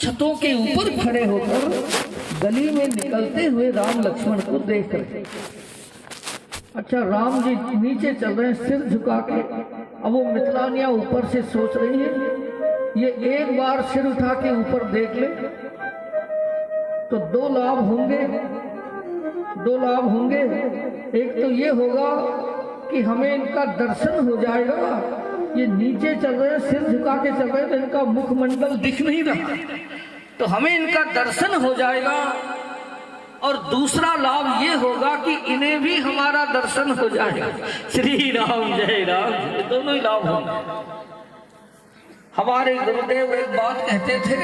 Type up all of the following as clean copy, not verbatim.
छतों के ऊपर खड़े होकर गली में निकलते हुए राम लक्ष्मण को देख रहे। अच्छा, राम जी नीचे चल रहे हैं सिर झुका के। अब वो मिथिलानियां ऊपर से सोच रही है ये एक बार सिर उठा के ऊपर देख ले तो दो लाभ होंगे। एक तो ये होगा कि हमें इनका दर्शन हो जाएगा। ये नीचे चल रहे हैं, सिर झुका के चल रहे हैं, तो इनका मुखमंडल दिख नहीं रहा, तो हमें इनका दर्शन हो जाएगा। और दूसरा लाभ ये होगा कि इन्हें भी हमारा दर्शन हो जाएगा। श्री राम जय राम, ये दोनों ही लाभ होंगे। हमारे गुरुदेव एक बात कहते थे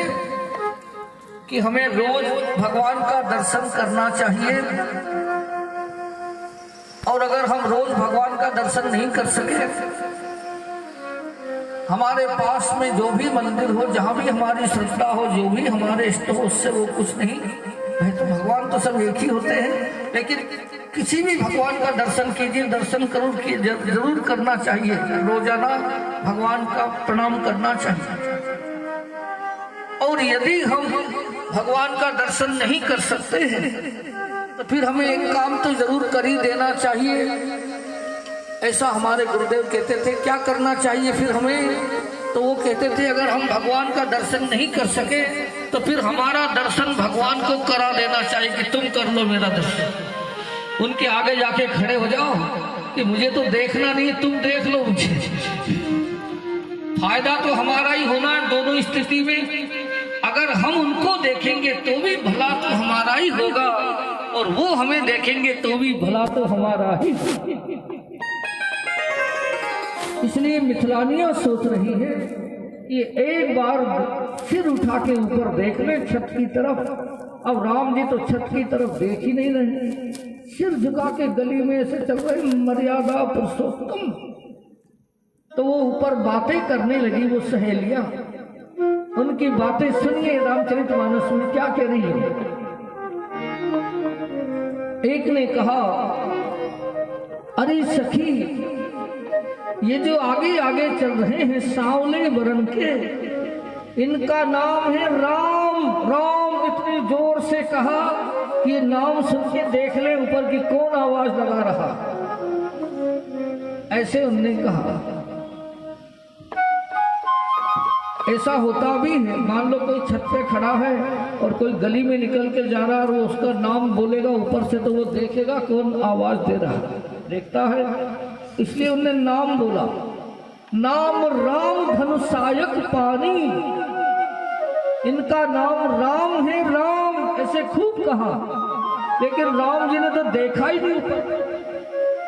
कि हमें रोज भगवान का दर्शन करना चाहिए, और अगर हम रोज भगवान का दर्शन नहीं कर सके, हमारे पास में जो भी मंदिर हो, जहां भी हमारी श्रद्धा हो, जो भी हमारे इष्ट हो, उससे वो कुछ नहीं है। तो भगवान तो सब एक ही होते हैं, लेकिन किसी भी भगवान का दर्शन कीजिए, दर्शन जरूर करना चाहिए। रोजाना भगवान का प्रणाम करना चाहिए। और यदि हम भगवान का दर्शन नहीं कर सकते हैं तो फिर हमें एक काम तो जरूर कर ही देना चाहिए। ऐसा हमारे गुरुदेव कहते थे। क्या करना चाहिए फिर हमें? तो वो कहते थे अगर हम भगवान का दर्शन नहीं कर सके तो फिर हमारा दर्शन भगवान को करा देना चाहिए कि तुम कर लो मेरा दर्शन। उनके आगे जाके खड़े हो जाओ कि मुझे तो देखना नहीं, तुम देख लो मुझे। फायदा तो हमारा ही होना है दोनों स्थिति में। अगर हम उनको देखेंगे तो भी भला तो हमारा ही होगा, और वो हमें देखेंगे तो भी भला तो हमारा ही। इसलिए मिथिलानियां सोच रही है कि एक बार सिर उठा के ऊपर देख ले छत की तरफ। अब राम जी तो छत की तरफ देख ही नहीं रहे, सिर झुका के गली में ऐसे चल रहे, मर्यादा पुरुषोत्तम। तो वो ऊपर बातें करने लगी, वो सहेलियां। उनकी बातें सुनिए रामचरितमानस में क्या कह रही है। एक ने कहा, अरे सखी, ये जो आगे आगे चल रहे हैं सांवले वर्ण के, इनका नाम है राम। राम इतनी जोर से कहा कि नाम सुन के देख ले ऊपर की कौन आवाज लगा रहा। ऐसे उनने कहा। ऐसा होता भी है, मान लो कोई छत पे खड़ा है और कोई गली में निकल के जा रहा है और वो उसका नाम बोलेगा ऊपर से, तो वो देखेगा कौन आवाज दे रहा है, देखता है। इसलिए उन्होंने नाम बोला। नाम राम धनुषायक पानी, इनका नाम राम है। राम ऐसे खूब कहा, लेकिन राम जी ने तो देखा ही नहीं,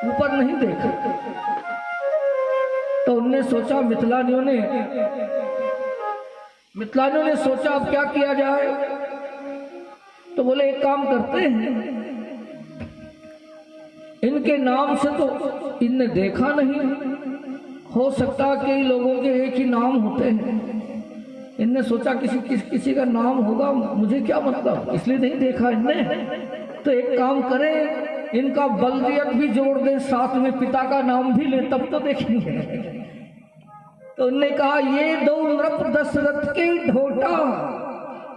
ऊपर नहीं देखा। तो उनने सोचा, मिथिलानियों ने सोचा अब क्या किया जाए। तो बोले एक काम करते हैं, इनके नाम से तो इनने देखा नहीं, हो सकता है कई लोगों के एक ही नाम होते हैं। इनने सोचा किसी का नाम होगा, मुझे क्या मतलब, इसलिए नहीं देखा इनने। तो एक काम करें, इनका बलदियत भी जोड़ दें, साथ में पिता का नाम भी ले, तब तो देखेंगे। तो उन्होंने कहा, ये दो नृप दशरथ के ढोटा,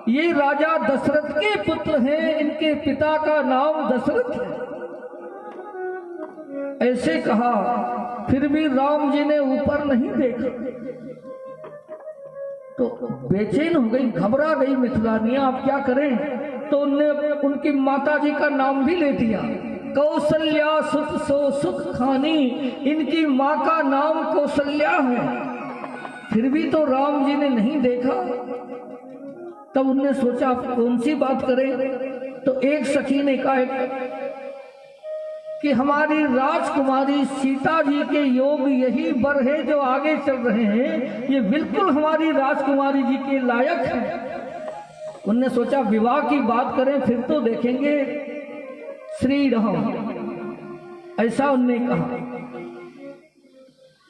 ये राजा दशरथ के पुत्र हैं, इनके पिता का नाम दशरथ है। ऐसे कहा, फिर भी राम जी ने ऊपर नहीं देखा। तो बेचैन हो गई, घबरा गई मिथिलानियां, आप क्या करें। तो उनने उनकी माता जी का नाम भी ले दिया, कौशल्या सुत सो सुख खानी, इनकी माँ का नाम कौशल्या है। फिर भी तो राम जी ने नहीं देखा। तब उनने सोचा कौन सी बात करें। तो एक सखी ने कहा कि हमारी राजकुमारी सीता जी के योग यही वर है जो आगे चल रहे हैं, ये बिल्कुल हमारी राजकुमारी जी के लायक है। उनने सोचा विवाह की बात करें, फिर तो देखेंगे श्री राम। ऐसा उनने कहा।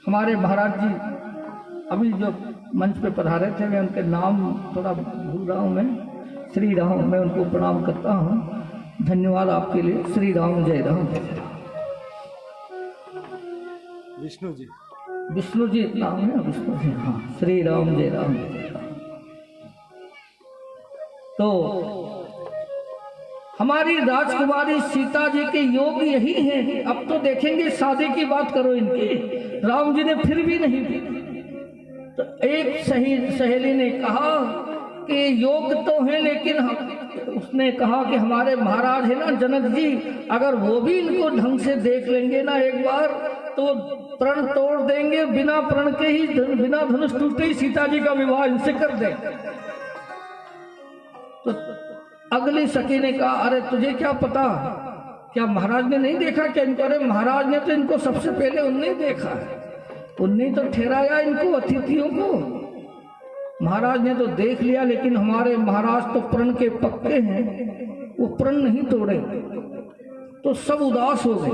हमारे महाराज जी अभी जो मंच पे पधारे थे, मैं उनके नाम थोड़ा भूल रहा हूँ, मैं श्री राम, मैं उनको प्रणाम करता हूँ। धन्यवाद आपके लिए। श्री राम जय राम। विष्णु जी नाम है, विष्णु जी। हाँ, श्री राम जय राम। तो हमारी राजकुमारी सीता जी के योग यही हैं। अब तो देखेंगे, शादी की बात करो इनकी, राम जी ने फिर भी नहीं दी। तो एक सहेली ने कहा कि योग तो है, लेकिन उसने कहा कि हमारे महाराज है ना जनक जी, अगर वो भी इनको ढंग से देख लेंगे ना एक बार, तो प्रण तोड़ देंगे, बिना प्रण के ही, बिना धनुष टूटे ही सीता जी का विवाह इनसे कर देंगे। तो अगली सखी ने कहा, अरे तुझे क्या पता, क्या महाराज ने नहीं देखा क्या इनको? अरे महाराज ने तो इनको सबसे पहले उनने देखा है, उनने तो ठहराया इनको, अतिथियों को। महाराज ने तो देख लिया, लेकिन हमारे महाराज तो प्रण के पक्के हैं, वो प्रण नहीं तोड़ेंगे। तो सब उदास हो गए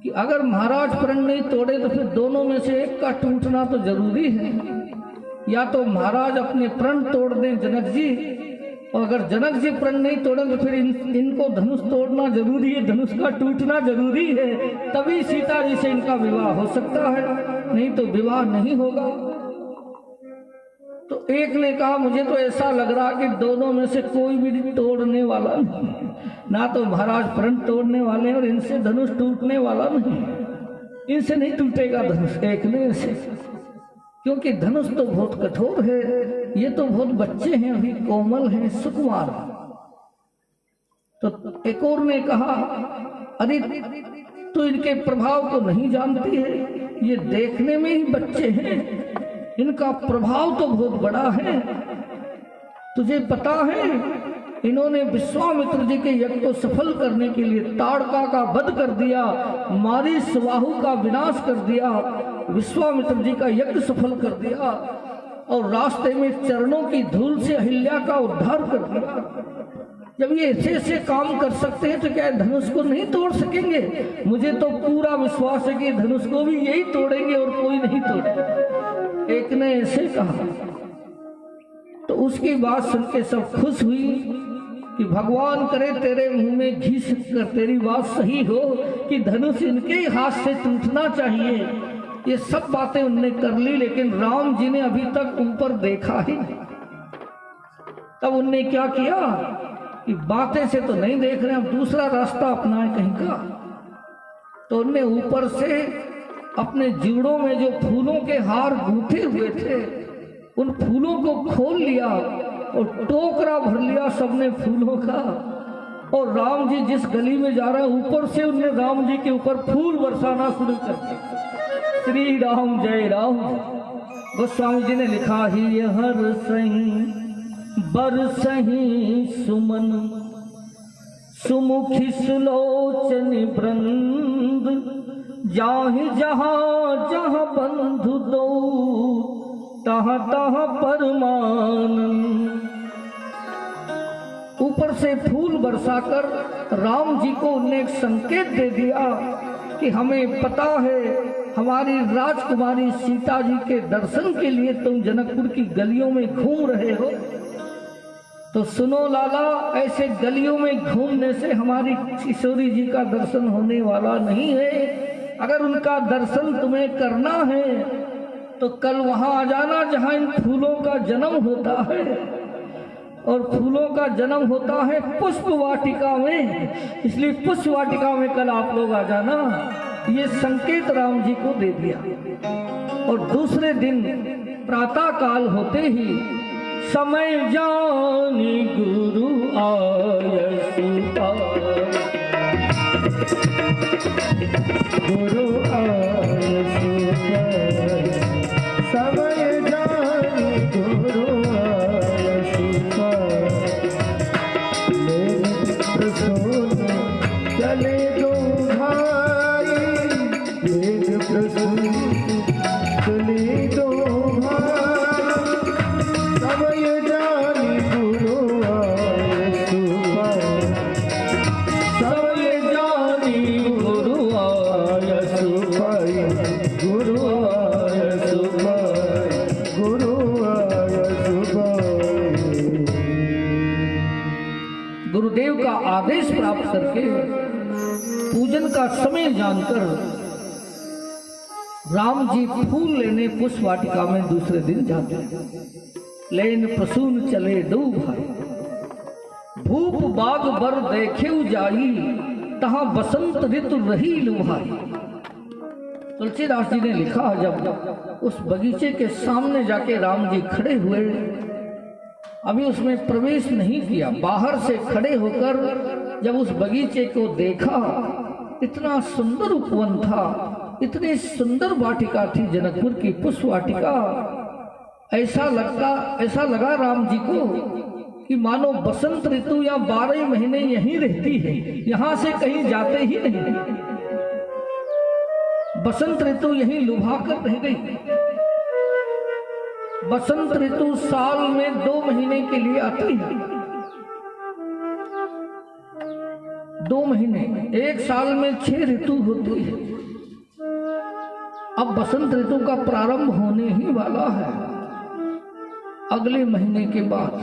कि अगर महाराज प्रण नहीं तोड़े तो फिर दोनों में से एक का टूटना तो जरूरी है। या तो महाराज अपने प्रण तोड़ दें जनक जी, और अगर जनक जी प्रण नहीं तोड़े तो फिर इनको धनुष तोड़ना जरूरी है, धनुष का टूटना जरूरी है, तभी सीता जी से इनका विवाह हो सकता है, नहीं तो विवाह नहीं होगा। तो एक ने कहा, मुझे तो ऐसा लग रहा कि दोनों में से कोई भी तोड़ने वाला नहीं, ना तो महाराज प्रण तोड़ने वाले हैं और इनसे धनुष टूटने वाला नहीं, इनसे नहीं टूटेगा धनुष एक ने से, क्योंकि धनुष तो बहुत कठोर है, ये तो बहुत बच्चे हैं, अभी कोमल हैं, सुकुमार। तो एक और ने कहा, अरे तू इनके प्रभाव को नहीं जानती है, ये देखने में ही बच्चे हैं, इनका प्रभाव तो बहुत बड़ा है। तुझे पता है इन्होंने विश्वामित्र जी के यज्ञ को सफल करने के लिए ताड़का का वध कर दिया, मारी स्वाहु का विनाश कर दिया, विश्वामित्र जी का यज्ञ सफल कर दिया, और रास्ते में चरणों की धूल से अहिल्या का उद्धार कर दिया। जब ये ऐसे ऐसे काम कर सकते हैं तो क्या धनुष को नहीं तोड़ सकेंगे? मुझे तो पूरा विश्वास है कि धनुष को भी यही तोड़ेंगे और कोई नहीं तोड़ेगा। एक ने ऐसे कहा। तो उसकी बात सुन के सब खुश हुई कि भगवान करे तेरे मुंह में घी कर तेरी बात सही हो कि धनुष इनके ही हाथ से टूटना चाहिए। ये सब बातें उनने कर ली, लेकिन राम जी ने अभी तक ऊपर देखा ही नहीं। तब उनने क्या किया कि बातें से तो नहीं देख रहे, अब दूसरा रास्ता अपनाए कहीं का। तो उनने ऊपर से अपने जीवड़ों में जो फूलों के हार गूंथे हुए थे उन फूलों को खोल लिया और टोकरा भर लिया सबने फूलों का। और राम जी जिस गली में जा रहे हैं ऊपर से उनने राम जी के ऊपर फूल बरसाना शुरू कर दिया। श्री राम जय राम। गोस्वामी जी ने लिखा ही हर सही बरसही सुमन सुमुखी सुलोचन वृंद जाहि जहाँ जहाँ बंधु दो तहाँ तहाँ परमानंद। ऊपर से फूल बरसाकर राम जी को उन्हें एक संकेत दे दिया कि हमें पता है हमारी राजकुमारी सीता जी के दर्शन के लिए तुम जनकपुर की गलियों में घूम रहे हो। तो सुनो लाला, ऐसे गलियों में घूमने से हमारी किशोरी जी का दर्शन होने वाला नहीं है। अगर उनका दर्शन तुम्हें करना है तो कल वहां आ जाना जहां इन फूलों का जन्म होता है। और फूलों का जन्म होता है पुष्प वाटिका में, इसलिए पुष्प वाटिका में कल आप लोग आ जाना। ये संकेत राम जी को दे दिया। और दूसरे दिन प्रातः काल होते ही समय जानी गुरु आयसु गुरु आयसु समय जानी गुरु आयसु प्रसून चले दो भाई, प्रसून चले दो आदेश प्राप्त करके पूजन का समय जानकर राम जी फूल लेने पुष्प वाटिका में दूसरे दिन जाते। लेन प्रसून चले दो भाई। भूप बाग बर देखे जाई, तहां बसंत ऋतु रही लुभाई। तुलसीदास जी ने लिखा, जब उस बगीचे के सामने जाके राम जी खड़े हुए, अभी उसमें प्रवेश नहीं किया, बाहर से खड़े होकर जब उस बगीचे को देखा, इतना सुंदर उपवन था, इतनी सुंदर वाटिका थी जनकपुर की पुष्प वाटिका। ऐसा लगा राम जी को कि मानो बसंत ऋतु या 12 महीने यहीं रहती है, यहां से कहीं जाते ही नहीं। बसंत ऋतु यहीं लुभा कर रह गई। बसंत ऋतु साल में 2 महीने के लिए आती है। 2 महीने, एक साल में 6 ऋतु होती है। अब बसंत ऋतु का प्रारंभ होने ही वाला है अगले महीने के बाद।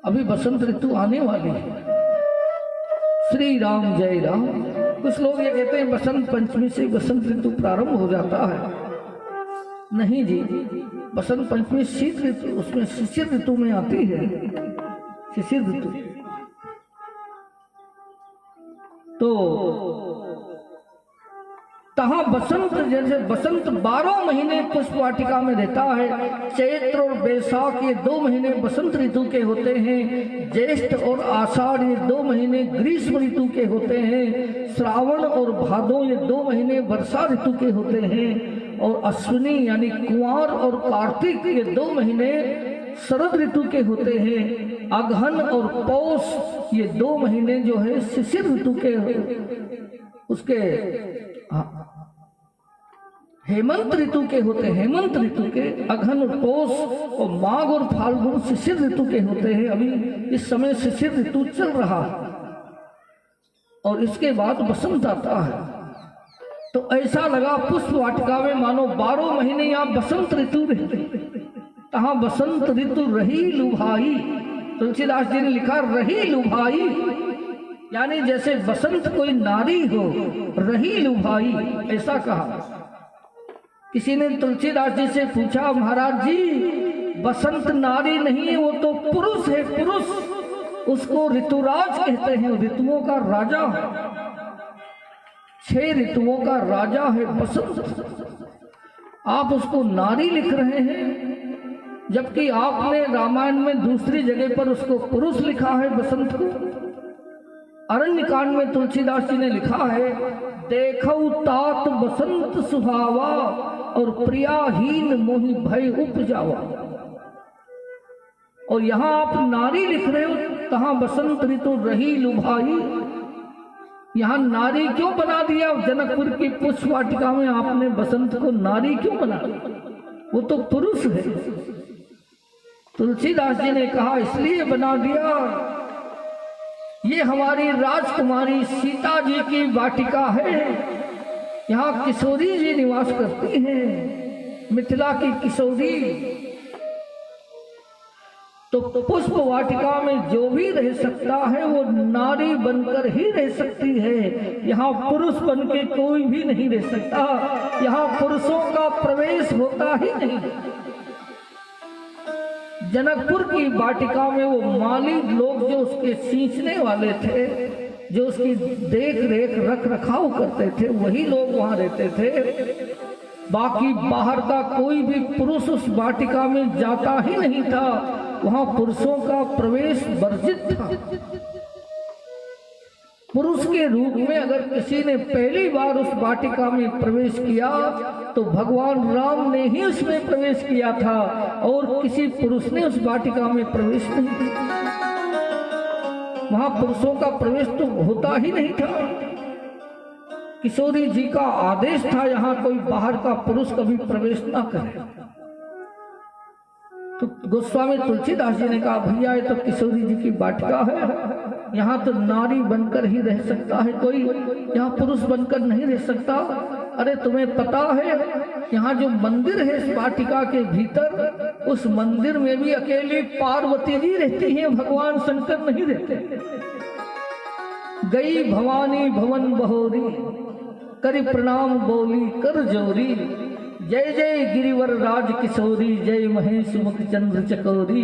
अभी बसंत ऋतु आने वाली है। श्री राम जय राम। कुछ लोग ये कहते हैं बसंत पंचमी से बसंत ऋतु प्रारंभ हो जाता है। नहीं जी, बसंत पंचमी शीत ऋतु, उसमें शिशिर ऋतु में आती है, शिशिर ऋतु। तो तहां बसंत, जैसे बसंत 12 महीने पुष्प वाटिका में रहता है। चैत्र और बैसाख ये 2 महीने बसंत ऋतु के होते हैं। ज्येष्ठ और आषाढ़ ये 2 महीने ग्रीष्म ऋतु के होते हैं। श्रावण और भादो ये 2 महीने वर्षा ऋतु के होते हैं। और अश्विनी यानी कुंवर और कार्तिक ये 2 महीने शरद ऋतु के होते हैं। अगहन और पौष ये 2 महीने जो है शिशिर ऋतु के, उसके हेमंत ऋतु के होते हैं। हेमंत ऋतु के अगहन और पौष और माघ और फाल्गुन शिशिर ऋतु के होते हैं। अभी इस समय शिशिर ऋतु चल रहा है और इसके बाद बसंत आता है। तो ऐसा लगा पुष्प वाटिका में मानो 12 महीने यहाँ बसंत ऋतु रहती, तहां बसंत ऋतु रही लुभाई। तुलसीदास जी ने लिखा रही लुभाई, यानी जैसे बसंत कोई नारी हो, रही लुभाई, ऐसा कहा। किसी ने तुलसीदास जी से पूछा, महाराज जी बसंत नारी नहीं है, वो तो पुरुष है, पुरुष, उसको ऋतुराज कहते हैं, ऋतुओं का राजा है, 6 ऋतुओं का राजा है बसंत। आप उसको नारी लिख रहे हैं, जबकि आपने रामायण में दूसरी जगह पर उसको पुरुष लिखा है बसंत को। अरण्य कांड में तुलसीदास जी ने लिखा है, देखौ तात बसंत सुहावा और प्रियाहीन मोहि भय उपजावा। और यहां आप नारी लिख रहे हो, तहां बसंत ऋतु रही लुभाई। यहां नारी क्यों बना दिया? जनकपुर की पुष्प वाटिका में आपने बसंत को नारी क्यों बना दिया? वो तो पुरुष है। तुलसीदास जी ने कहा इसलिए बना दिया, ये हमारी राजकुमारी सीता जी की वाटिका है, यहाँ किशोरी जी निवास करती हैं, मिथिला की किशोरी। तो पुष्प वाटिका में जो भी रह सकता है वो नारी बनकर ही रह सकती है, यहाँ पुरुष बन के कोई भी नहीं रह सकता, यहाँ पुरुषों का प्रवेश होता ही नहीं। जनकपुर की वाटिका में वो माली लोग जो उसके सींचने वाले थे, जो उसकी देख रेख रख रखाव करते थे, वही लोग वहां रहते थे। बाकी बाहर का कोई भी पुरुष उस वाटिका में जाता ही नहीं था, वहां पुरुषों का प्रवेश वर्जित था। पुरुष के रूप में अगर किसी ने पहली बार उस वाटिका में प्रवेश किया तो भगवान राम ने ही उसमें प्रवेश किया था, और किसी पुरुष ने उस वाटिका में प्रवेश नहीं किया। वहां पुरुषों का प्रवेश तो होता ही नहीं था। किशोरी जी का आदेश था यहाँ कोई बाहर का पुरुष कभी प्रवेश ना करे। तो गोस्वामी तुलसीदास जी ने कहा भैया ये तो किशोरी जी की वाटिका है, यहाँ तो नारी बनकर ही रह सकता है कोई, यहाँ पुरुष बनकर नहीं रह सकता। अरे तुम्हें पता है यहाँ जो मंदिर है इस वाटिका के भीतर, उस मंदिर में भी अकेली पार्वती जी रहती हैं, भगवान शंकर नहीं रहते। गई भवानी भवन बहोरी, करी प्रणाम बोली कर जोरी, जय जय गिरिवर राज किशोरी, जय महेश मुख चंद्र चकोरी,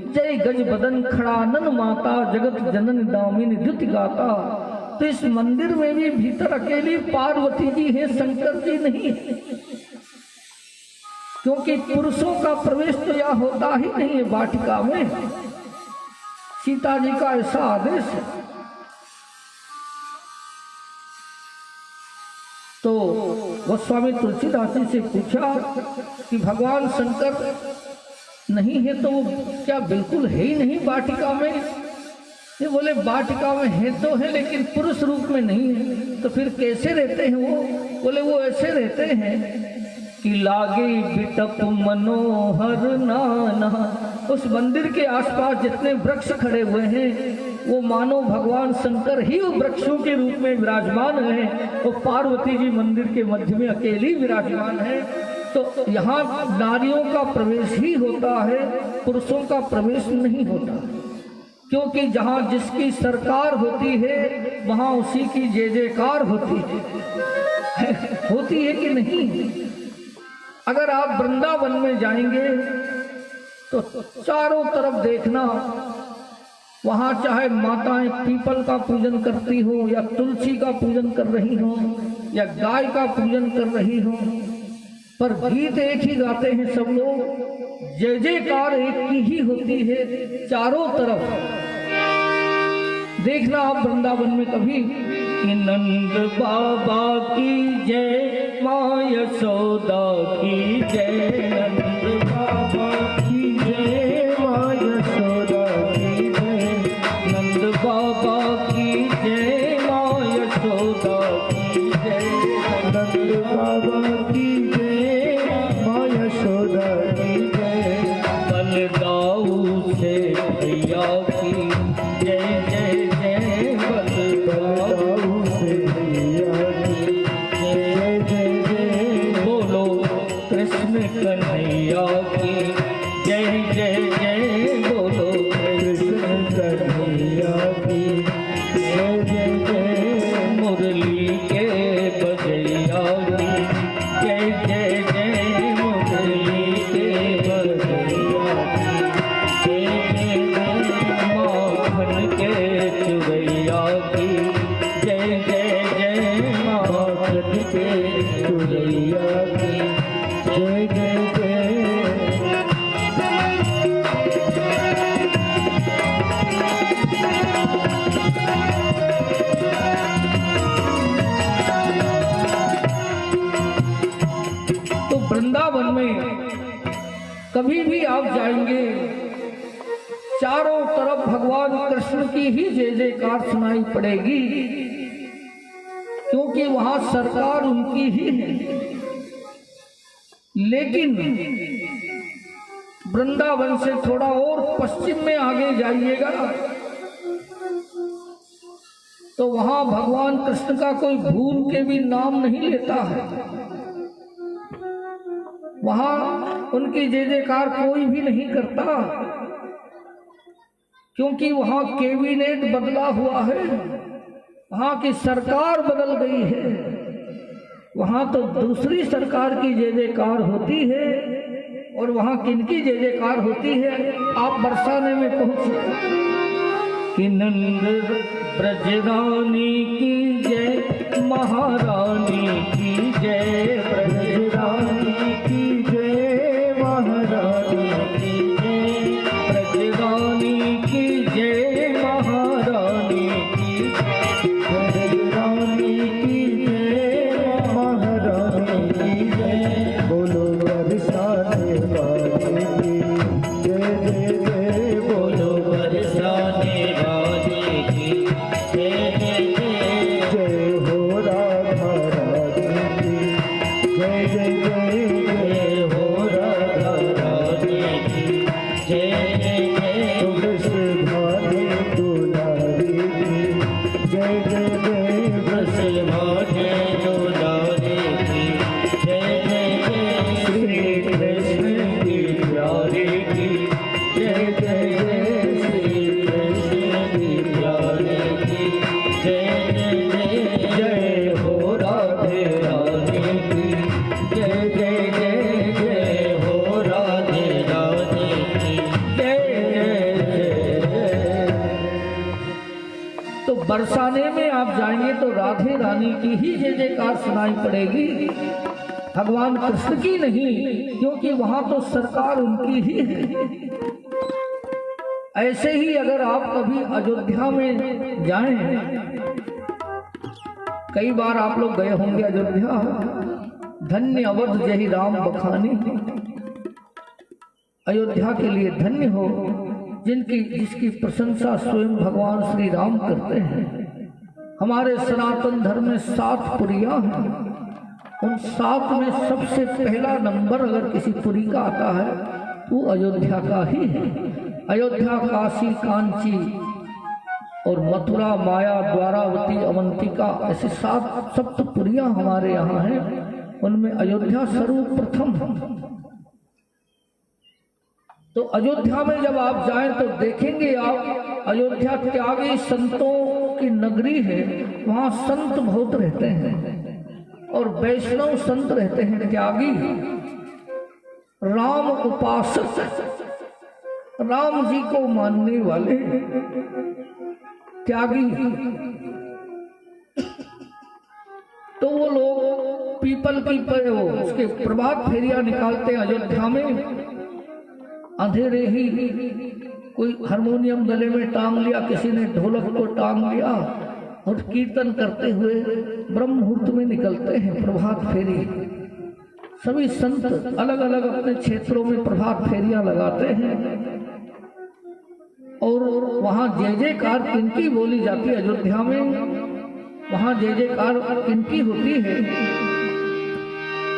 जय गज बदन खड़ानन माता, जगत जनन दामिनी द्युति गाता। तो इस मंदिर में भी भीतर अकेली पार्वती जी है, शंकर जी नहीं है, क्योंकि पुरुषों का प्रवेश तो यह होता ही नहीं है वाटिका में। सीता जी का ऐसा आदेश है। तो गोस्वामी तुलसीदास जी से पूछा कि भगवान शंकर नहीं है तो क्या बिल्कुल है ही नहीं वाटिका में? ये बोले वाटिका में है तो है, लेकिन पुरुष रूप में नहीं है। तो फिर कैसे रहते हैं वो? बोले वो ऐसे रहते हैं कि लागे बिटप मनोहर नाना। उस मंदिर के आसपास जितने वृक्ष खड़े हुए हैं वो मानो भगवान शंकर ही वृक्षों के रूप में विराजमान है। वो पार्वती जी मंदिर के मध्य में अकेली विराजमान है। तो यहाँ नारियों का प्रवेश ही होता है, पुरुषों का प्रवेश नहीं होता, क्योंकि जहाँ जिसकी सरकार होती है वहाँ उसी की जय जयकार होती है कि नहीं? अगर आप वृंदावन में जाएंगे तो चारों तरफ देखना, वहाँ चाहे माताएं पीपल का पूजन करती हो या तुलसी का पूजन कर रही हो या गाय का पूजन कर रही हो, पर गीत एक ही गाते हैं सब लोग, जय जयकार एक की ही होती है चारों तरफ। देखना आप वृंदावन में कभी कि नंद बाबा की जय, माँ यशोदा की जय, नंद बाबा की जय, माँ यशोदा की जय, नंद बाबा की जय, माँ यशोदा की जय, नंद बाबा की जय, माँ यशोदा की जय, बलदाऊ से भैया की जय जय जय, बलदाऊ से भैया की जय जय जय, बोलो कृष्ण कन्हैया की जय जय जय, बोलो कृष्ण कन्हैया की जय जय जय, मुरली के बजैया की जय जय जय, मुरली के बजैया की जय जय जय, माखन के चुरैया की जय जय जय, माखन के चुरैया की जय जय जय। तो वृंदावन में कभी भी आप जाएंगे चारों तरफ भगवान कृष्ण की ही जय जयकार सुनाई पड़ेगी, क्योंकि वहां सरकार उनकी ही है। लेकिन वृंदावन से थोड़ा और पश्चिम में आगे जाइएगा तो वहां भगवान कृष्ण का कोई भूल के भी नाम नहीं लेता है। वहां उनकी जय जयकार कोई भी नहीं करता, क्योंकि वहां कैबिनेट बदला हुआ है, वहां की सरकार बदल गई है। वहां तो दूसरी सरकार की जय जयकार होती है, और वहां किनकी जय जयकार होती है आप बरसाने में पहुंचे कि नंद ब्रजरानी की जय, महारानी की जय, ब्रजरानी की जय, महारानी की जय, ब्रजरानी की जय, महारानी की ब्रजरानी की जय, महारानी की जय, बोलो बरसाने वाले की जय जय जय, बोलो बरसाने वाले की जय जय जय, जय हो राधा रानी की जय जय जय, जय हो राधा रानी की जय जय जय, वृषभाने दुलारी की जय जय जय, वृषभाने दुलारी की जय जय जय, श्री कृष्ण की प्यारी की जय जय जय, श्री कृष्ण की प्यारी की जय जय जय, जय हो राधे रानी की जय जय जय, जय हो राधे रानी की जय जय बरसाने में आप जाएंगे तो राधे रानी की ही जय जयकार सुनाई पड़ेगी, भगवान कृष्ण की नहीं, क्योंकि वहां तो सरकार उनकी ही है। ऐसे ही अगर आप कभी अयोध्या में जाएं, कई बार आप लोग गए होंगे अयोध्या, धन्य अवध जही राम बखानी, अयोध्या के लिए धन्य हो जिसकी प्रशंसा स्वयं भगवान श्री राम करते हैं। हमारे सनातन धर्म में 7 पुरियां हैं, उन 7 में सबसे पहला नंबर अगर किसी पुरी का आता है वो अयोध्या का ही है। अयोध्या, काशी, कांची और मथुरा, माया, द्वारावती, अवंतिका, ऐसे 7 सप्तपुरियां हमारे यहाँ हैं, उनमें अयोध्या सर्वप्रथम है। तो अयोध्या में जब आप जाएं तो देखेंगे आप, अयोध्या त्यागी संतों की नगरी है, वहां संत बहुत रहते हैं और वैष्णव संत रहते हैं, त्यागी, राम उपासक, राम जी को मानने वाले त्यागी। तो वो लोग पीपल की वो उसके प्रभात फेरियां निकालते हैं अयोध्या में। अंधेरे ही कोई हारमोनियम गले में टांग लिया, किसी ने ढोलक को टांग लिया और कीर्तन करते हुए ब्रह्म मुहूर्त में निकलते हैं प्रभात फेरी। सभी संत अलग अलग अपने क्षेत्रों में प्रभात फेरियां लगाते हैं और वहां जय जयकार किनकी बोली जाती है अयोध्या में, वहां जय जयकार किनकी होती है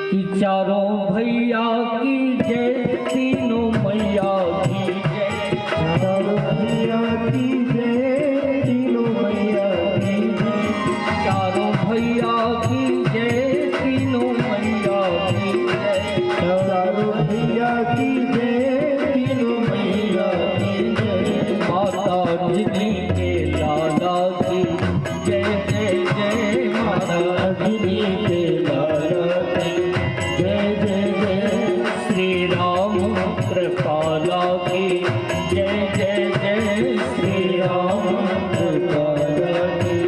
कि चारों भैया की जय, तीनों मैया की जय, चारों भैया की जय, तीनों मैया की जय, चारों भैया की जय, तीनों मैया की जय, चारों भैया की जय, तीनों मैया की जय, माता जिनी के लाला की जय जय जय, माता जिनी के लाला की जय जय जय, श्री राम कृपाला की जय जय जय, श्री राम कृपाला की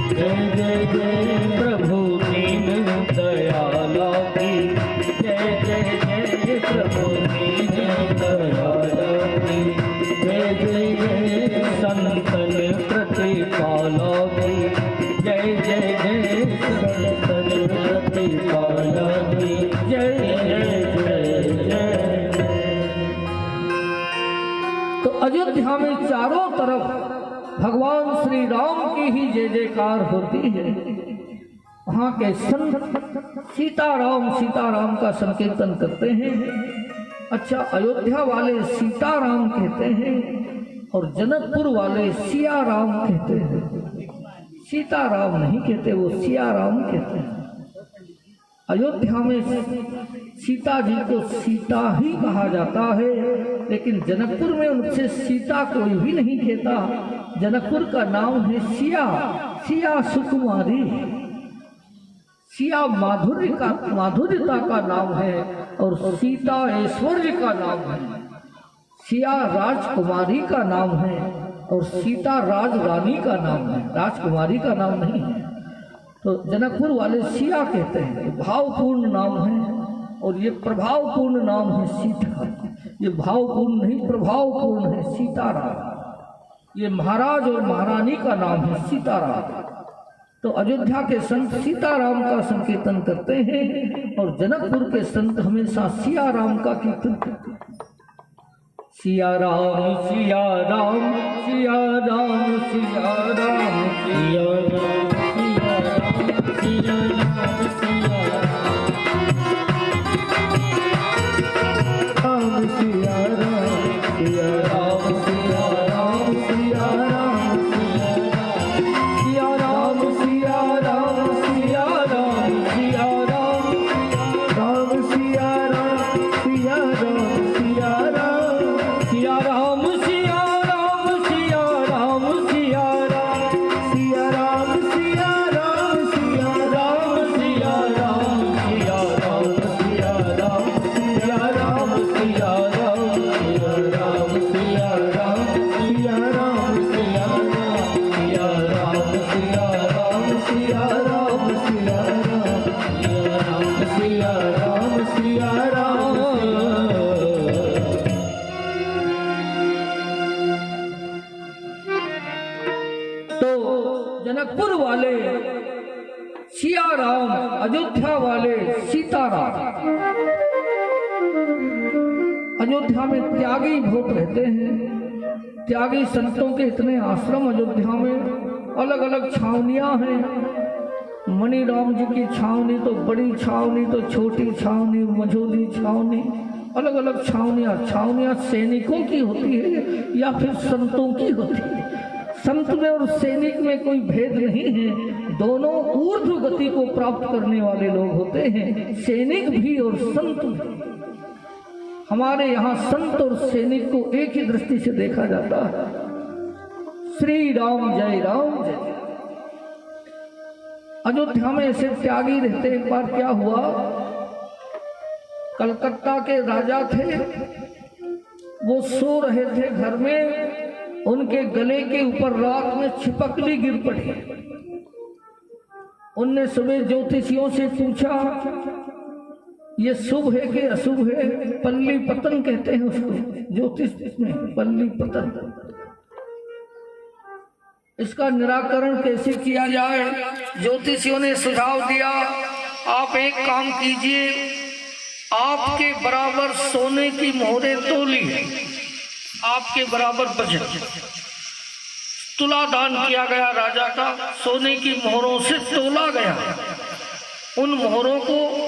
जय जय जय, प्रभु दीन दयाला की जय जय जय, प्रभु दीन दयाला की जय जय जय, संतन प्रतिपाला की जय जय जय, संतन प्रतिपाला की जय जय जय जय। तो अयोध्या में चारों तरफ भगवान श्री राम की ही जय जयकार होती है। वहां के संत सीताराम का संकीर्तन करते हैं। अच्छा, अयोध्या वाले सीताराम कहते हैं और जनकपुर वाले सिया राम कहते हैं। सीताराम नहीं कहते, वो सिया राम कहते हैं। अयोध्या में सीता जी को सीता ही कहा जाता है, लेकिन जनकपुर में उनसे सीता कोई भी नहीं कहता। जनकपुर का नाम है सिया, सिया सुकुमारी, सिया माधुर्यता का नाम है और सीता ऐश्वर्य का नाम है। सिया राजकुमारी का नाम है और सीता राज रानी का नाम है, राजकुमारी का नाम नहीं है। तो जनकपुर वाले सिया कहते हैं, भावपूर्ण नाम है और ये प्रभावपूर्ण नाम है सीता। ये भावपूर्ण नहीं, प्रभावपूर्ण है सीताराम। ये महाराज और महारानी का नाम है सीताराम। तो अयोध्या के संत सीताराम का संकीर्तन करते हैं और जनकपुर के संत हमेशा सिया राम का कीर्तन करते हैं। सिया राम सिया राम सिया राम सिया राम सिया राम सिया राम सिया राम सिया राम सिया राम सिया राम सिया राम सिया राम सिया राम सिया राम सिया राम सिया राम राम सिया राम सिया राम सिया राम सिया राम सिया राम सिया राम सिया राम सिया राम सिया राम सिया राम जनकपुर वाले सिया राम, अयोध्या वाले सीताराम। अयोध्या में त्यागी बहुत रहते हैं, त्यागी संतों के इतने आश्रम अयोध्या में, अलग अलग छावनियां हैं। मणि राम जी की छावनी तो बड़ी छावनी, तो छोटी छावनी, मझोली छावनी, अलग अलग छावनियां सैनिकों की होती है या फिर संतों की होती है। संत में और सैनिक में कोई भेद नहीं है, दोनों ऊर्ध्व गति को प्राप्त करने वाले लोग होते हैं, सैनिक भी और संत भी। हमारे यहाँ संत और सैनिक को एक ही दृष्टि से देखा जाता है। श्री राम जय राम जय। अयोध्या में ऐसे त्यागी रहते। एक बार क्या हुआ, कलकत्ता के राजा थे, वो सो रहे थे घर में, उनके गले के ऊपर रात में छिपकली गिर पड़ी। उनने सुबह ज्योतिषियों से पूछा ये शुभ है कि अशुभ है? पल्ली पतन कहते हैं उसको ज्योतिष में, पल्ली पतन। इसका निराकरण कैसे किया जाए? ज्योतिषियों ने सुझाव दिया, आप एक काम कीजिए, आपके बराबर सोने की मोहरें तोलिए, आपके बराबर वजन। तुला दान किया गया राजा का, सोने की मोहरों से तोला गया। उन मोहरों को